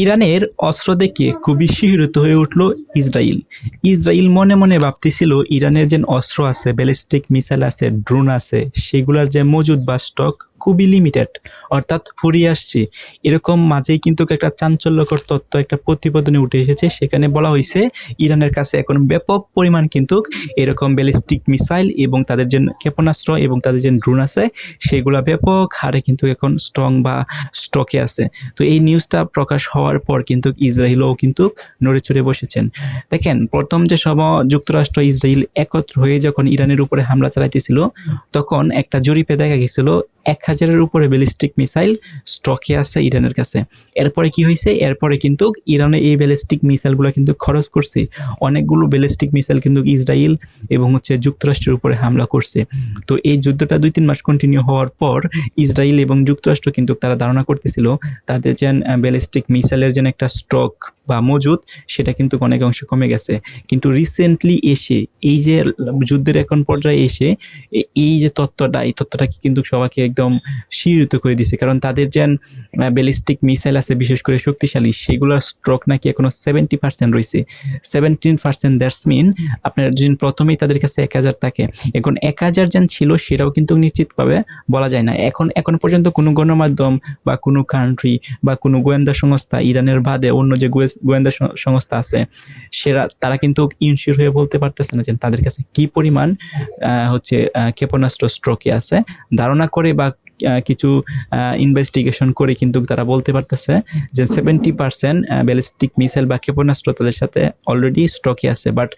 ইরানের অস্ত্র দেখে খুবই শিহরিত হয়ে উঠল ইসরায়েল। ইসরায়েল মনে মনে ভাবতেছিল ইরানের যে অস্ত্র আছে, ব্যালিস্টিক মিসাইল আছে, ড্রোন আছে, সেগুলোর যে মজুদ বা স্টক খুবই লিমিটেড, অর্থাৎ ফুরিয়ে আসছে। এরকম মাঝেই কিন্তু একটা চাঞ্চল্যকর তথ্য একটা প্রতিবেদনে উঠে এসেছে। সেখানে বলা হয়েছে ইরানের কাছে এখন ব্যাপক পরিমাণ কিন্তু এরকম ব্যালিস্টিক মিসাইল এবং তাদের যে ক্ষেপণাস্ত্র এবং তাদের যে ড্রোন আছে সেগুলা ব্যাপক হারে কিন্তু এখন স্ট্রং বা স্টকে আছে। তো এই নিউজটা প্রকাশ হওয়ার পর কিন্তু ইসরায়েলও কিন্তু নড়েচড়ে বসেছেন। দেখেন, প্রথম যে যুক্তরাষ্ট্র ইসরায়েল একত্র হয়ে যখন ইরানের উপরে হামলা চালাইতেছিল, তখন একটা জরিপে দেখা গেছিল 1000-এর উপরে ব্যালিস্টিক মিসাইল স্টকে আছে ইরানের কাছে। এরপরে কি হয়েছে? এরপরে কিন্তু ইরানে এই ব্যালিস্টিক মিসাইলগুলো কিন্তু খরচ করছে। অনেকগুলো ব্যালিস্টিক মিসাইল কিন্তু ইসরায়েল এবং যুক্তরাষ্ট্রের উপরে হামলা করছে। তো এই যুদ্ধটা 2-3 মাস কন্টিনিউ হওয়ার পর ইসরায়েল এবং যুক্তরাষ্ট্র কিন্তু তারা ধারণা করতেছিল তাদের যে ব্যালিস্টিক মিসাইলের যে একটা স্টক বা মজুদ, সেটা কিন্তু অনেক অংশে কমে গেছে। কিন্তু রিসেন্টলি এসে এই যে যুদ্ধের এখন পর্যায়ে এসে এই যে তথ্যটা, এই তথ্যটা কিন্তু সবাইকে একদম শিহরিত করে দিছে। কারণ তাদের যে ব্যালিস্টিক মিসাইল আছে বিশেষ করে শক্তিশালী, সেগুলোর স্ট্রক নাকি এখনো 70% রয়েছে। 17% দ্যাটস মিন আপনার যদি প্রথমেই তাদের কাছে 1000 থাকে, এখন 1000 যেন ছিল সেটাও কিন্তু নিশ্চিতভাবে বলা যায় না। এখন পর্যন্ত কোনো গণমাধ্যম বা কোনো কান্ট্রি বা কোনো গোয়েন্দা সংস্থা ইরানের বাদে অন্য যে গোয়েন্দা সংস্থা আছে তারা কিন্তু ইনশিওর হয়ে বলতে পারতেছে না যে তাদের কাছে কি পরিমাণ ক্ষেপণাস্ত্র স্ট্রকে আছে। ধারণা করে বা কিছু ইনভেস্টিগেশন করে কিন্তু তারা বলতে পারতেছে যে 70% ব্যালিস্টিক মিসাইল বা ক্ষেপণাস্ত্র তাদের সাথে অলরেডি স্টকে আছে, বাট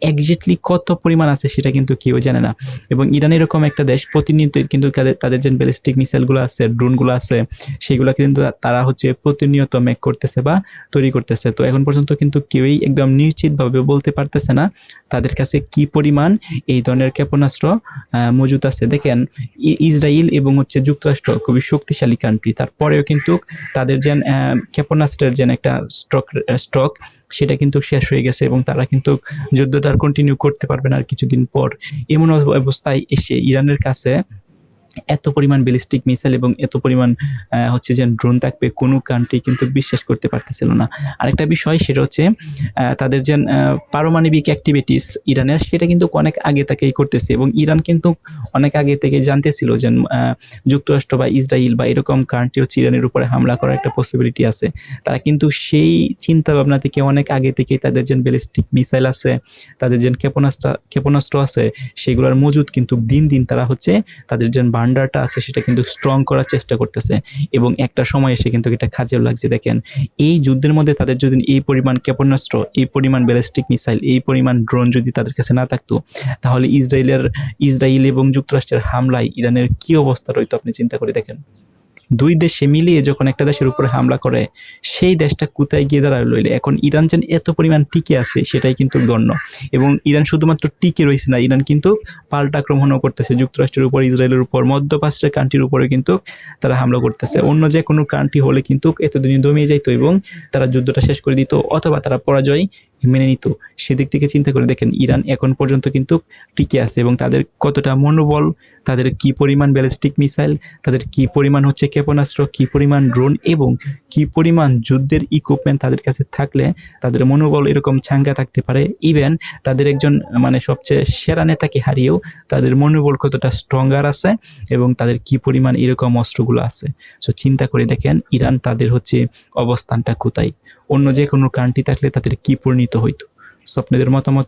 এক্স্যাক্টলি কত পরিমাণ আছে সেটা কিন্তু কেউ জানে না। এবং ইরান এরকম একটা দেশ, প্রতিনিয়ত কিন্তু তাদের যে ব্যালিস্টিক মিসাইলগুলো আছে, ড্রোনগুলো আছে, সেগুলো কিন্তু তারা প্রতিনিয়ত মেক করতেছে বা তৈরি করতেছে। তো এখন পর্যন্ত কিন্তু কেউই একদম নিশ্চিতভাবে বলতে পারতেছে না তাদের কাছে কি পরিমাণ এই ধরনের ক্ষেপণাস্ত্র মজুদ আছে। দেখেন, ইসরায়েল এবং যুক্তরাষ্ট্র খুবই শক্তিশালী কান্ট্রি, তারপরেও কিন্তু তাদের যে ক্ষেপণাস্ত্রের যে একটা স্টক সেটা কিন্তু শেষ হয়ে গেছে এবং তারা কিন্তু যুদ্ধটা আর কন্টিনিউ করতে পারবে না আর কিছুদিন পর। এমন অবস্থায় এসে ইরানের কাছে এত পরিমাণ ব্যালিস্টিক মিসাইল এবং এত পরিমাণ যে ড্রোন থাকবে, কোনো কান্ট্রি কিন্তু বিশ্বাস করতে পারতেছিল না। আরেকটা বিষয়, সেটা হচ্ছে তাদের যে পারমাণবিক অ্যাক্টিভিটিস ইরানের, সেটা কিন্তু অনেক আগে থেকেই করতেছে এবং ইরান কিন্তু অনেক আগে থেকে জানতেছিল যে যুক্তরাষ্ট্র বা ইসরায়েল বা এরকম কান্ট্রি ইরানের উপরে হামলা করার একটা পসিবিলিটি আছে। তারা কিন্তু সেই চিন্তা ভাবনা থেকে অনেক আগে থেকে তাদের যে ব্যালিস্টিক মিসাইল আছে, তাদের যে ক্ষেপণাস্ত্র আছে, সেগুলোর মজুদ কিন্তু দিন দিন তারা তাদের যে ভান্ডারটা আছে সেটা কিন্তু স্ট্রং করার চেষ্টা করতেছে এবং একটা সময় এসে কিন্তু এটা কাজেও লাগছে। দেখেন, এই যুদ্ধের মধ্যে তাদের যদি এই পরিমাণ ক্ষেপণাস্ত্র, এই পরিমাণ ব্যালিস্টিক মিসাইল, এই পরিমাণ ড্রোন যদি তাদের কাছে না থাকতো, তাহলে ইসরায়েল এবং যুক্তরাষ্ট্রের হামলায় ইরানের কি অবস্থা রইতো আপনি চিন্তা করে দেখেন। দুই দেশে মিলিয়ে যখন একটা দেশের উপরে হামলা করে, সেই দেশটা কোথায় গিয়ে দাঁড়ায় লইলে। এখন ইরান যেন এত পরিমাণ টিকে আছে সেটাই কিন্তু গণ্য। এবং ইরান শুধুমাত্র টিকে রয়েছে না, ইরান কিন্তু পাল্টা আক্রমণও করতেছে যুক্তরাষ্ট্রের উপর, ইসরায়েলের উপর, মধ্যপ্রাচ্যের কান্ট্রির উপরে কিন্তু তারা হামলা করতেছে। অন্য যে কোনো কান্ট্রি হলে কিন্তু এতদিনই দমিয়ে যাইত এবং তারা যুদ্ধটা শেষ করে দিত, অথবা তারা পরাজয় মেনে নিত। সেদিক থেকে চিন্তা করে দেখেন, ইরান এখন পর্যন্ত কিন্তু টিকে আছে এবং তাদের কতটা মনোবল, তাদের কি পরিমাণ ব্যালিস্টিক মিসাইল, তাদের কি পরিমাণ ক্ষেপণাস্ত্র, কি পরিমাণ ড্রোন এবং কি পরিমাণ যুদ্ধের ইকুইপমেন্ট তাদের কাছে থাকলে তাদের মনোবল এরকম চাঙ্গা থাকতে পারে। ইভেন তাদের একজন সবচেয়ে সেরা নেতাকে হারিয়েও তাদের মনোবল কতটা স্ট্রঙ্গার আছে এবং তাদের কি পরিমাণ এরকম অস্ত্রগুলো আছে। সো চিন্তা করে দেখেন ইরান তাদের অবস্থানটা কোথায়। অন্য যে কোনো কান্ট্রি থাকলে তাদের কি পরিণত হইতো। সো আপনাদের মতামত কি?